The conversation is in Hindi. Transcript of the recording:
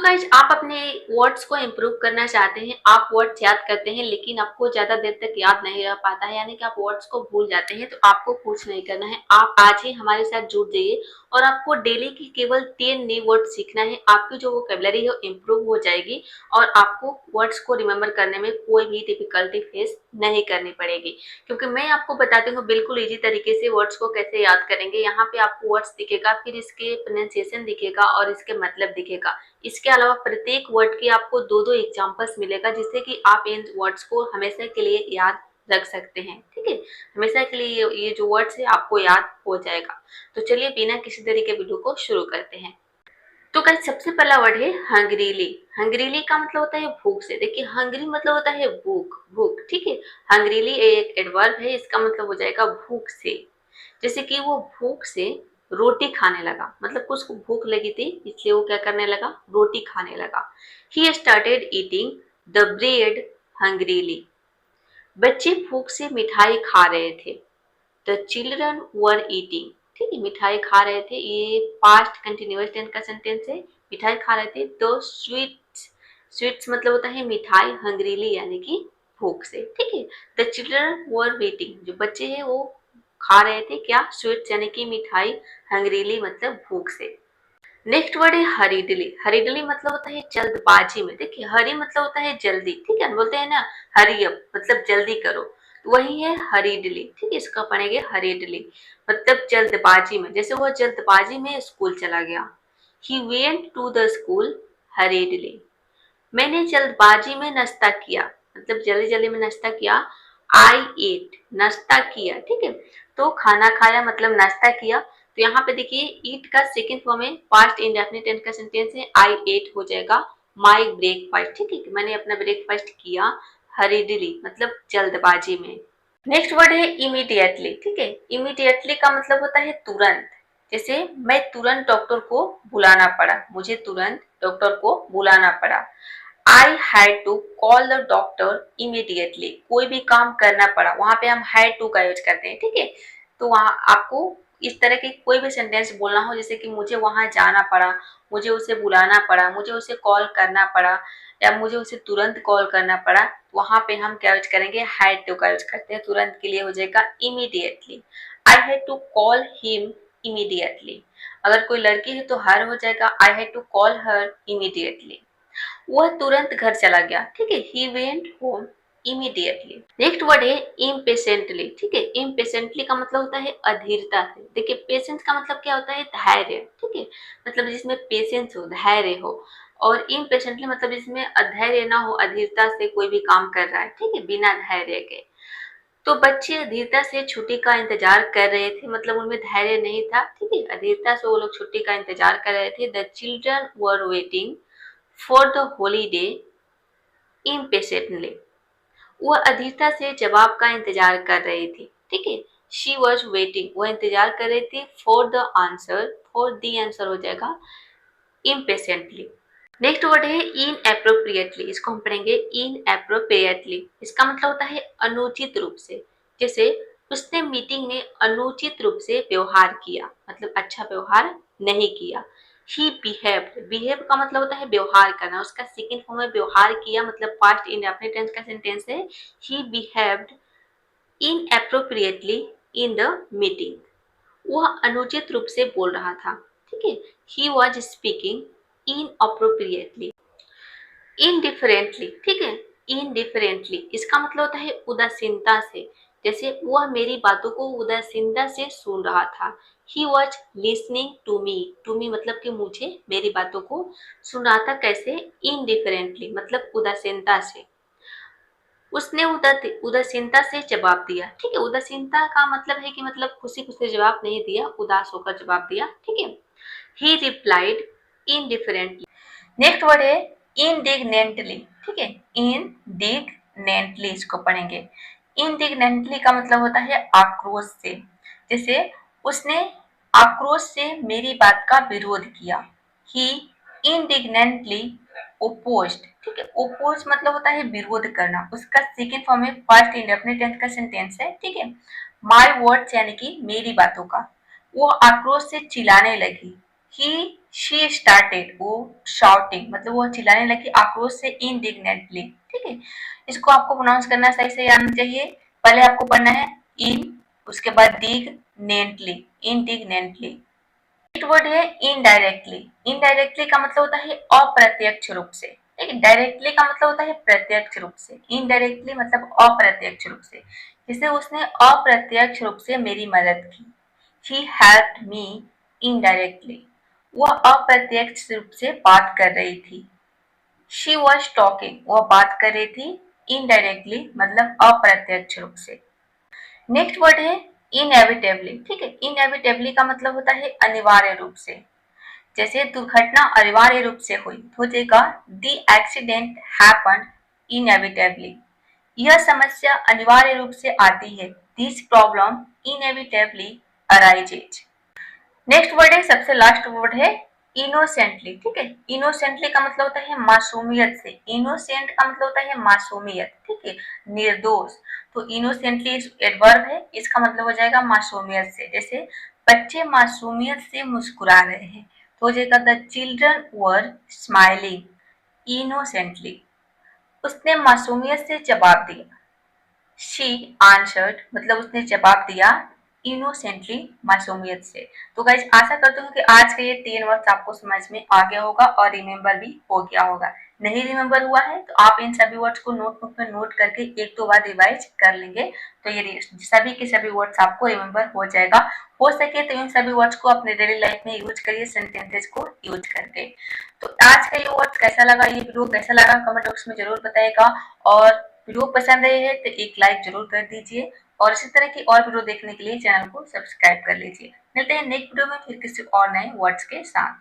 गाइज आप अपने वर्ड्स को इम्प्रूव करना चाहते हैं, आप वर्ड्स याद करते हैं लेकिन आपको ज्यादा देर तक याद नहीं रह पाता है, यानी कि आप वर्ड्स को भूल जाते हैं, तो आपको कुछ नहीं करना है। आप आज ही हमारे साथ जुड़ जाइए और आपको डेली की केवल 10 नए वर्ड सीखना है। आपकी जो वोकैबुलरी है वो इम्प्रूव हो जाएगी और आपको वर्ड्स को रिमेम्बर करने में कोई भी डिफिकल्टी फेस नहीं करनी पड़ेगी, क्योंकि मैं आपको बताती हूँ बिल्कुल इजी तरीके से वर्ड्स को कैसे याद करेंगे। यहाँ पे आपको वर्ड्स दिखेगा, फिर इसके प्रोनाउंसिएशन दिखेगा और इसके मतलब दिखेगा। इसके अलावा प्रत्येक वर्ड के आपको दो एग्जांपल्स मिलेगा, जिससे कि आप इन वर्ड्स को हमेशा के लिए याद रख सकते हैं। ठीक है, हमेशा के लिए ये जो वर्ड्स है आपको याद हो जाएगा। तो चलिए बिना किसी तरीके वीडियो को शुरू करते हैं। तो गाइस सबसे पहला वर्ड है हंग्रीली। हंग्रीली का मतलब होता है भूख से। देखिए हंग्री मतलब होता है भूख, भूख। ठीक है, हंग्रीली एक एडवर्ब है, इसका मतलब हो जाएगा भूख से। जैसे कि वो भूख से रोटी खाने लगा, मतलब उसको भूख लगी थी इसलिए वो क्या करने लगा, रोटी खाने लगा। He started eating the bread hungrily. बच्चे भूख से मिठाई खा रहे थे। The children were eating. ठीक है, मिठाई खा रहे थे, ये पास्ट कंटिन्यूअस टेंस का सेंटेंस है। मिठाई खा रहे थे। तो स्वीट्स, स्वीट्स मतलब होता है मिठाई, हंग्रीली यानी कि भूख से। ठीक है, द चिल्ड्रन वर वेटिंग, जो बच्चे हैं वो खा रहे थे क्या, स्वीट्स यानी कि मिठाई, हंग्रीली मतलब भूख से। नेक्स्ट वर्ड है हरीडली। हरीडली मतलब होता है जल्दबाजी में। देखिए हरी मतलब होता है जल्दी, ठीक है, बोलते हैं ना हरी अप, मतलब जल्दी करो, तो वही है हरीडली। ठीक है, इसका पढ़ेंगे हरीडली मतलब जल्दबाजी में। जैसे वो जल्दबाजी में स्कूल चला गया। He went to the school hurriedly. मैंने जल्दबाजी में नाश्ता किया, मतलब जल्दी जल्दी में नाश्ता किया। आई एट, नाश्ता किया। ठीक है, तो खाना खाया मतलब नाश्ता किया। तो यहाँ पे देखिए ईट का सेकंड फॉर्म है, पास्ट इंडेफिनिट टेंस का सेंटेंस है। आई एट हो जाएगा माई ब्रेकफास्ट। ठीक है, मैंने अपना ब्रेकफास्ट किया हरीडली मतलब जल्दबाजी में। नेक्स्ट वर्ड है इमीडिएटली। ठीक है, इमीडिएटली का मतलब होता है तुरंत। जैसे मैं तुरंत डॉक्टर को बुलाना पड़ा, मुझे तुरंत डॉक्टर को बुलाना पड़ा। I had to call the doctor immediately. कोई भी काम करना पड़ा, वहां पे हम हैड टू का यूज करते हैं। ठीक है, तो वहां आपको इस तरह के कोई भी सेंटेंस बोलना हो, जैसे कि मुझे वहां जाना पड़ा, मुझे उसे बुलाना पड़ा, मुझे उसे कॉल करना पड़ा, या मुझे उसे तुरंत कॉल करना पड़ा, वहां पे हम क्या यूज करेंगे, हैड टू का यूज करते हैं। तुरंत के लिए हो जाएगा immediately. I had to call him immediately. अगर कोई लड़की है तो हर हो जाएगा I had to call her immediately. वह तुरंत घर चला गया। ठीक है, he went home immediately. Next word है इम्पेशेंटली। ठीक है, इम्पेशेंटली का मतलब होता है अधीरता से। देखिए पेशेंस का मतलब क्या होता है, धैर्य। ठीक है, मतलब जिसमें पेशेंस हो, धैर्य हो। और इम्पेशेंटली मतलब जिसमें अधैर्य ना हो, अधीरता से कोई भी काम कर रहा है। ठीक है, बिना धैर्य के। तो बच्चे अधीरता से छुट्टी का इंतजार कर रहे थे, मतलब उनमें धैर्य नहीं था। ठीक है, अधीरता से वो लोग छुट्टी का इंतजार कर रहे थे। The children were waiting for the holiday impatiently. वह अधीरता से जवाब का इंतजार कर रही थी। ठीक है, शी वॉज वेटिंग, वह इंतजार कर रही थी। For the answer, for the answer हो जाएगा इम्पेशेंटली। नेक्स्ट वर्ड है इन एप्रोप्रिएटली। इसको हम पढ़ेंगे इन एप्रोप्रिएटली। इसका मतलब होता है अनुचित रूप से। जैसे उसने मीटिंग में अनुचित रूप से व्यवहार किया, मतलब अच्छा व्यवहार नहीं किया। ही बिहेव्ड, बिहेव का मतलब होता है व्यवहार करना, उसका सेकंड फॉर्म है व्यवहार किया, मतलब पास्ट इंडेफिनिट टेंस का सेंटेंस है। He behaved inappropriately in the meeting. वह अनुचित रूप से बोल रहा था। ठीक है, he was speaking inappropriately. Indifferently. ठीक है, इनडिफरेंटली इसका मतलब होता है उदासीनता से। जैसे वह मेरी बातों को उदासीनता से सुन रहा था। He was listening to me, to me मतलब कि मुझे, मेरी बातों को सुन रहा था। कैसे, इनडिफरेंटली मतलब उदासीनता से। उसने उदासीनता से जवाब दिया। ठीक है, उदासीनता का मतलब है कि मतलब खुशी खुशी जवाब नहीं दिया, उदास होकर जवाब दिया। ठीक है, ही रिप्लाइड इनडिफरेंटली। नेक्स्ट वर्ड है इंडिग्नेंटली। ठीक है, इंडिग्नेंटली इसको पढ़ेंगे। इंडिग्नेंटली का मतलब होता है आक्रोश से। जैसे उसने आक्रोश से मेरी बात का विरोध किया। ही इंडिग्नेंटली ओपोज्ड। ठीक है, ओपोज मतलब होता है विरोध करना, उसका सेकंड फॉर्म है पास्ट इंडेफिनिट टेंस का सेंटेंस है। ठीक है, माय वर्ड्स यानी कि मेरी बातों का। वो आक्रोश से चिल्लाने लगी। शी स्टार्टेड, वो शाउटिंग मतलब वो चिल्लाने लगी आक्रोश से, इंडिग्नेंटली। ठीक है, इसको आपको प्रोनाउंस करना सही से आना चाहिए। पहले आपको पढ़ना है इन, उसके बाद डिग्नेंटली, इंडिग्नेंटली। नेक्स्ट वर्ड है इनडायरेक्टली। इनडायरेक्टली का मतलब होता है अप्रत्यक्ष रूप से। ठीक है, डायरेक्टली का मतलब होता है प्रत्यक्ष रूप से, इनडायरेक्टली मतलब अप्रत्यक्ष रूप से। जैसे उसने अप्रत्यक्ष रूप से मेरी मदद की, he helped me indirectly, वह अप्रत्यक्ष रूप से बात कर रही थी। she was talking, वह बात कर रही थी indirectly मतलब अप्रत्यक्ष रूप से। नेक्स्ट वर्ड है इनएविटेबली। ठीक है, इनएविटेबली का मतलब होता है अनिवार्य रूप से। जैसे दुर्घटना अनिवार्य रूप से हुई, हो जाएगा द एक्सीडेंट हैपेंड इनएविटेबली, यह समस्या अनिवार्य रूप से आती है। This problem inevitably arises. Next word है, सबसे लास्ट वर्ड है इनोसेंटली। ठीक है, इनोसेंटली का मतलब होता है मासूमियत से। इनोसेंट का मतलब होता है मासूमियत, ठीक है, निर्दोष। तो इनोसेंटली एडवर्ब है, इसका मतलब हो जाएगा मासूमियत से। जैसे बच्चे मासूमियत से मुस्कुरा रहे हैं, तो हो जाएगा the children were smiling innocently, उसने मासूमियत से जवाब दिया। शी आंसर्ड मतलब उसने जवाब दिया इनोसेंटली, मासूमियत से। तो गाइज आशा करती हूँ कि आज का ये 3 वर्ड्स आपको समझ में आ गया होगा और रिमेम्बर भी हो गया होगा। नहीं रिमेम्बर हुआ है तो आप इन सभी वर्ड्स को नोटबुक में नोट करके एक दो बार रिवाइज कर लेंगे, तो ये सभी के सभी वर्ड्स आपको रिमेम्बर हो जाएगा। हो सके तो इन सभी वर्ड्स को अपने डेली लाइफ में यूज करिए, सेंटेंसेस को यूज करके। तो आज का ये वर्ड्स कैसा लगा, ये वीडियो कैसा लगा, कमेंट बॉक्स में जरूर बताइएगा। और वीडियो पसंद आई है तो एक लाइक जरूर कर दीजिए और इसी तरह की और वीडियो देखने के लिए चैनल को सब्सक्राइब कर लीजिए। मिलते हैं नेक्स्ट वीडियो में फिर किसी और नए वर्ड्स के साथ।